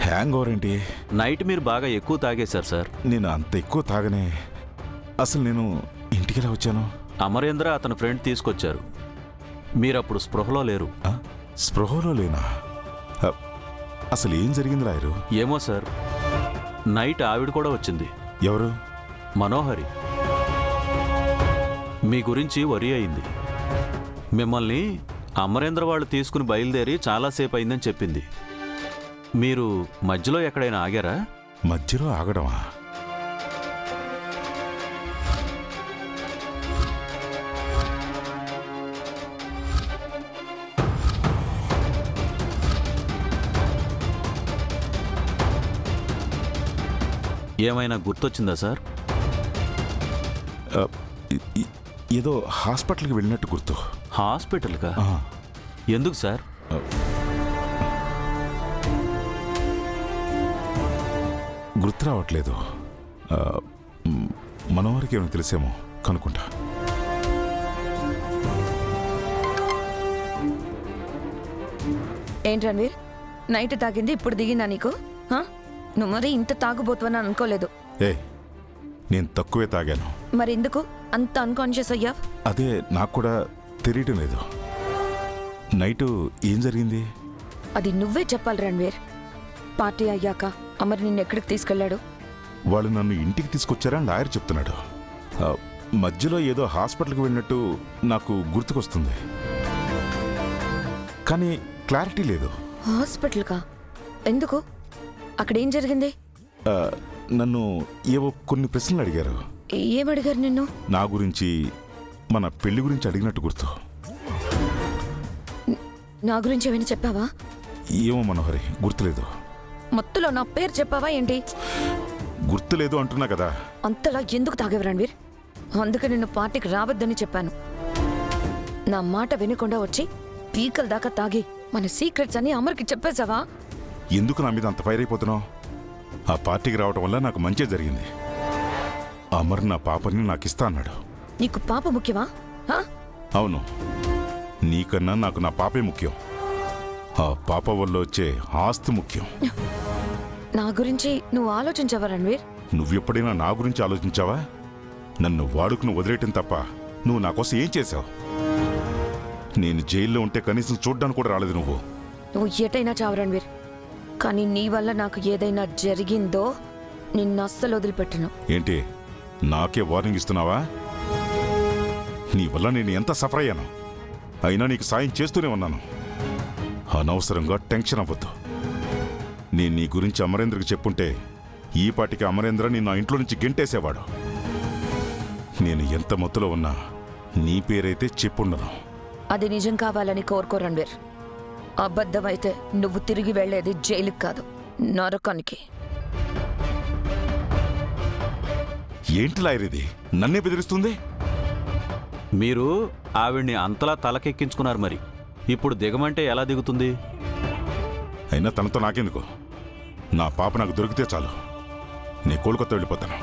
Hang over ఏంటి? Night మీరు బాగా ఎక్కువ తాగేశారు సార్. నేను అంత ఎక్కువ తాగనే. అసలు నేను ఇంటికి ఎలా వచ్చాను? అమరేంద్ర అతని ఫ్రెండ్ తీసుకొచ్చారు. మీరప్పుడు స్పృహలో లేరు. స్పృహలో లేనా? అసలు ఏం జరిగింది రాయరు? ఏమో సార్, నైట్ ఆవిడ కూడా వచ్చింది. ఎవరు? మనోహరి. మీ గురించి వరి అయింది. మిమ్మల్ని అమరేంద్ర వాళ్ళు తీసుకుని బయలుదేరి చాలాసేపు అయిందని చెప్పింది. మీరు మధ్యలో ఎక్కడైనా ఆగారా? మధ్యలో ఆగడమా? ఏమైనా గుర్తొచ్చిందా సార్? ఏదో హాస్పిటల్కి వెళ్ళినట్టు గుర్తు. హాస్పిటల్కా? ఎందుకు సార్? గుర్తు రావట్లేదు. మనోహరికి ఏమైనా తెలిసేమో కనుక్కుంటా. ఏంటి రణ్వీర్, నైట్ తాగింది ఇప్పుడు దిగిందా నీకు? నువ్వు మరి ఇంత తాగుబోతువని అనుకోలేదు. నేను తక్కువే తాగాను. మరి ఎందుకు అంత అన్కాన్షియస్ అయ్యావ్? అదే నాకు కూడా తెలియటం లేదు. నైటు ఏం జరిగింది? అది నువ్వే చెప్పాలి రణ్వీర్. పార్టీ అయ్యాక అమర్ నిన్ను ఎక్కడికి తీసుకెళ్లాడు? వాళ్ళు నన్ను ఇంటికి తీసుకొచ్చారని లాయర్ చెప్తున్నాడు. మధ్యలో ఏదో హాస్పిటల్కి వెళ్ళినట్టు నాకు గుర్తుకొస్తుంది, కానీ క్లారిటీ లేదు. హాస్పిటల్కా? ఎందుకు? అక్కడేం జరిగింది? నన్ను ఏవో కొన్ని ప్రశ్నలు అడిగారు. ఏమడిగారు నిన్ను? నా గురించి, మన పెళ్లి గురించి అడిగినట్టు గుర్తు. నా గురించి ఏమైనా చెప్పావా? ఏమో మనోహరి, గుర్తులేదు. మత్తులో నా పేరు చెప్పావా ఏంటి? గుర్తులేదు అంటున్నా కదా. అంతలా ఎందుకు తాగేవు రణ్వీర్? అందుకే నిన్ను పార్టీకి రావద్దని చెప్పాను. నా మాట వినకుండా వచ్చి పీకల దాకా తాగి మన సీక్రెట్స్ అని అమర్కి చెప్పేశావా? ఎందుకు నా మీద అంత ఫైర్ అయిపోతున్నావు? ఆ పార్టీకి రావటం వల్ల నాకు మంచి జరిగింది. అమర్ నా పాపని నాకు ఇస్తా అన్నాడు. నీకు పాప ముఖ్యమా? అవును, నీకన్నా నాకు నా పాపే ముఖ్యం. ఆ పాప వల్ల వచ్చే ఆస్తి ముఖ్యం. నా గురించి నువ్వు ఆలోచించావా రణ్వీర్? నువ్వెప్పుడైనా నా గురించి ఆలోచించావా? నన్ను వాడుకుని వదిలేయటం తప్ప నువ్వు నా కోసం ఏం చేశావు? నేను జైల్లో ఉంటే కనీసం చూడ్డానికి కూడా రాలేదు నువ్వు. నువ్వు ఎటైనా చావు రణ్వీర్, కానీ నీ వల్ల నాకు ఏదైనా జరిగిందో నిన్ను అస్సలు వదిలిపెట్టను. ఏంటి, నాకే వార్నింగ్ ఇస్తున్నావా? నీ వల్ల నేను ఎంత సఫర్ అయ్యాను. అయినా నీకు సాయం చేస్తూనే ఉన్నాను. అనవసరంగా టెన్షన్ అవ్వద్దు. నేను నీ గురించి అమరేంద్రకి చెప్పుంటే ఈ పాటికి అమరేంద్ర నిన్ను ఆ ఇంట్లో నుంచి గెంటేసేవాడు. నేను ఎంత మత్తులో ఉన్నా నీ పేరైతే చెప్పుండను. అది నిజం కావాలని కోరుకో రణ్వీర్. అబద్ధమైతే నువ్వు తిరిగి వెళ్లేది జైలుకి కాదు, నరకానికి. ఏంటి లాయరిది నన్నే బెదిరిస్తుంది? మీరు ఆవిడ్ని అంతలా తలకెక్కించుకున్నారు. మరి ఇప్పుడు దిగమంటే ఎలా దిగుతుంది? అయినా తనతో నాకెందుకు? నా పాప నాకు దొరికితే చాలు, నీ కోలుకొత్త వెళ్ళిపోతాను.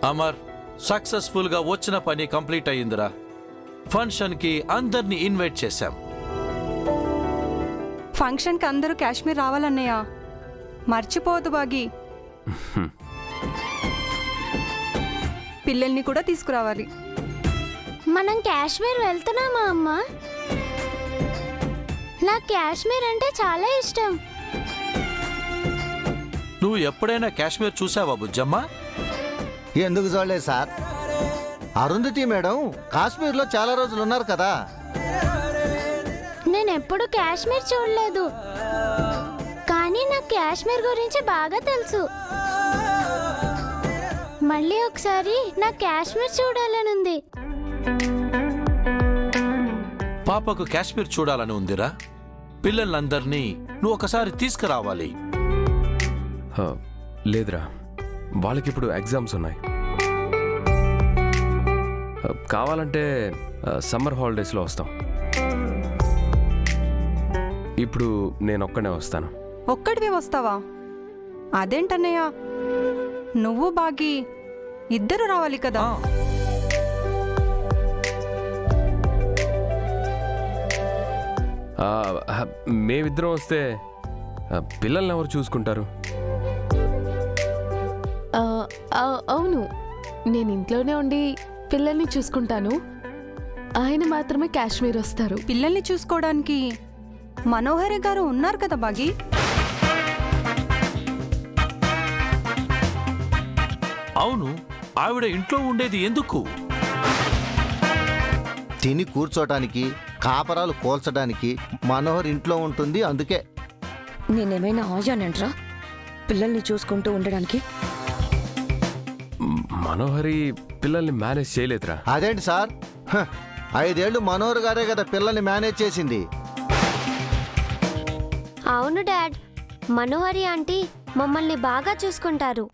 అమర్, సక్సెస్ఫుల్ గా వచ్చిన పని కంప్లీట్ అయ్యిందిరా. ఫంక్షన్ కి అందరినీ ఇన్వైట్ చేశాం. ఫంక్షన్ కి అందరూ కాశ్మీర్ రావాలన్నయ్య, మర్చిపోవద్దు బాగి. పిల్లల్ని కూడా తీసుకురావాలి. మనం కాశ్మీర్ వెళ్తున్నామా అమ్మ? నాకు కాశ్మీర్ అంటే చాలా ఇష్టం. నువ్వు ఎప్పుడైనా కాశ్మీర్ చూసావా బుజ్జమ్మ? ఎందుకు చూడలేదు సార్. అరుంధతి మేడం కాశ్మీర్లో చాలా రోజులు ఉన్నారు కదా. నేను ఎప్పుడు కాశ్మీర్ చూడలేదు, కానీ నాకు కాశ్మీర్ గురించి బాగా తెలుసు. మళ్ళీ ఒకసారి నాకు కాశ్మీర్ చూడాలనుంది. పాపకు కాశ్మీర్ చూడాలని ఉందిరా. పిల్లలందరినీ నువ్వు ఒకసారి తీసుకురావాలి. లేదురా, వాళ్ళకిప్పుడు ఎగ్జామ్స్ ఉన్నాయి. కావాలంటే సమ్మర్ హాలిడేస్లో వస్తాం. ఇప్పుడు నేను ఒక్కనే వస్తాను. ఒక్కడివి వస్తావా? అదేంటన్నయ్య, నువ్వు బాగి ఇద్దరు రావాలి కదా. మేమిద్దరం వస్తే పిల్లల్ని ఎవరు చూసుకుంటారు? అవును, నేను ఇంట్లోనే ఉండి పిల్లల్ని చూసుకుంటాను. ఆయన మాత్రమే కాశ్మీర్ వస్తారు. పిల్లల్ని చూసుకోవడానికి మనోహరి గారు ఉన్నారు కదా బాగి. అవును, ఆవిడ ఇంట్లో ఉండేది ఎందుకు? తిని కూర్చోటానికి, కాపరాలు కోల్చడానికి మనోహర్ ఇంట్లో ఉంటుంది, అందుకే. నేనేమైనా ఆయానంట్రా పిల్లల్ని చూసుకుంటూ ఉండడానికి? మనోహరి పిల్లల్ని మేనేజ్ చేయలేదురా. అదేంటి సార్, 5 ఏళ్ళు మనోహర్ గారే కదా పిల్లల్ని మేనేజ్ చేసింది. అవును డాడ్, మనోహరి ఆంటీ మమ్మల్ని బాగా చూసుకుంటారు.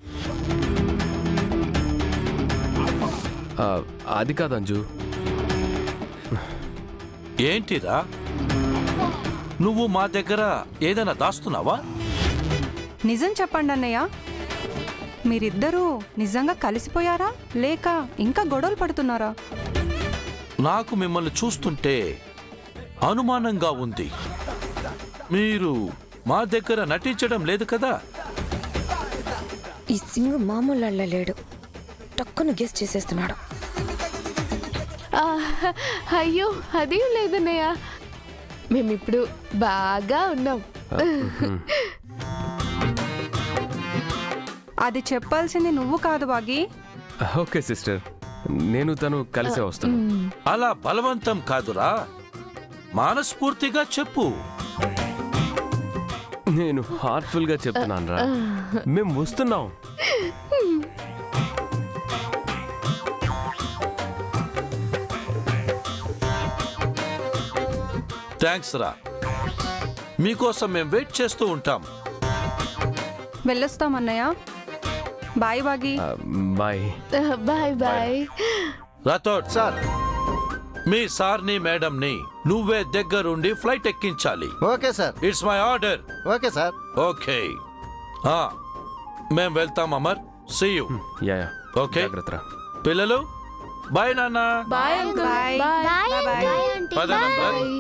అది కాదు అంజు. ఏంటిరా, నువ్వు మా దగ్గర ఏదైనా దాస్తున్నావా? నిజం చెప్పండి అన్నయ్య, మీరిద్దరూ నిజంగా కలిసిపోయారా లేక ఇంకా గొడవలు పడుతున్నారా? నాకు మిమ్మల్ని చూస్తుంటే అనుమానంగా ఉంది. మీరు మా దగ్గర నటించడం లేదు కదా? ఈ సింగ్ మామూలు లేడు, టక్కును గెస్ చేసేస్తున్నాడు. అయ్యో అదేం లేదన్నయ్య, మేమిప్పుడు బాగా ఉన్నాం. అది చెప్పాల్సింది నువ్వు కాదు బాగి. ఓకే సిస్టర్, నేను తను కలిసే వస్తాను. అలా బలవంతం కాదురా, మనస్ఫూర్తిగా చెప్పు. నేను హార్ట్ఫుల్ గా చెప్తున్నాను రా, మేము వస్తున్నాం. థ్యాంక్స్ రా, మీకోసం మేము వెయిట్ చేస్తూ ఉంటాం. వెళ్ళొస్తాం అన్నయ్య. బాయ్ బాగి. Bye. Bye bye. Rathod sir. మీ సార్ని మేడంని నువ్వే దగ్గరుండి ఫ్లైట్ ఎక్కించాలి. Okay sir. It's my order. Okay sir. Okay, మేం వెళ్తాం Amar. See you. Ya okay జాగ్రత్త. పిల్లలు బాయ్ నాన్న. Bye uncle. Bye. Bye bye bye. Bye aunty. పద నంబర్. బాయ్.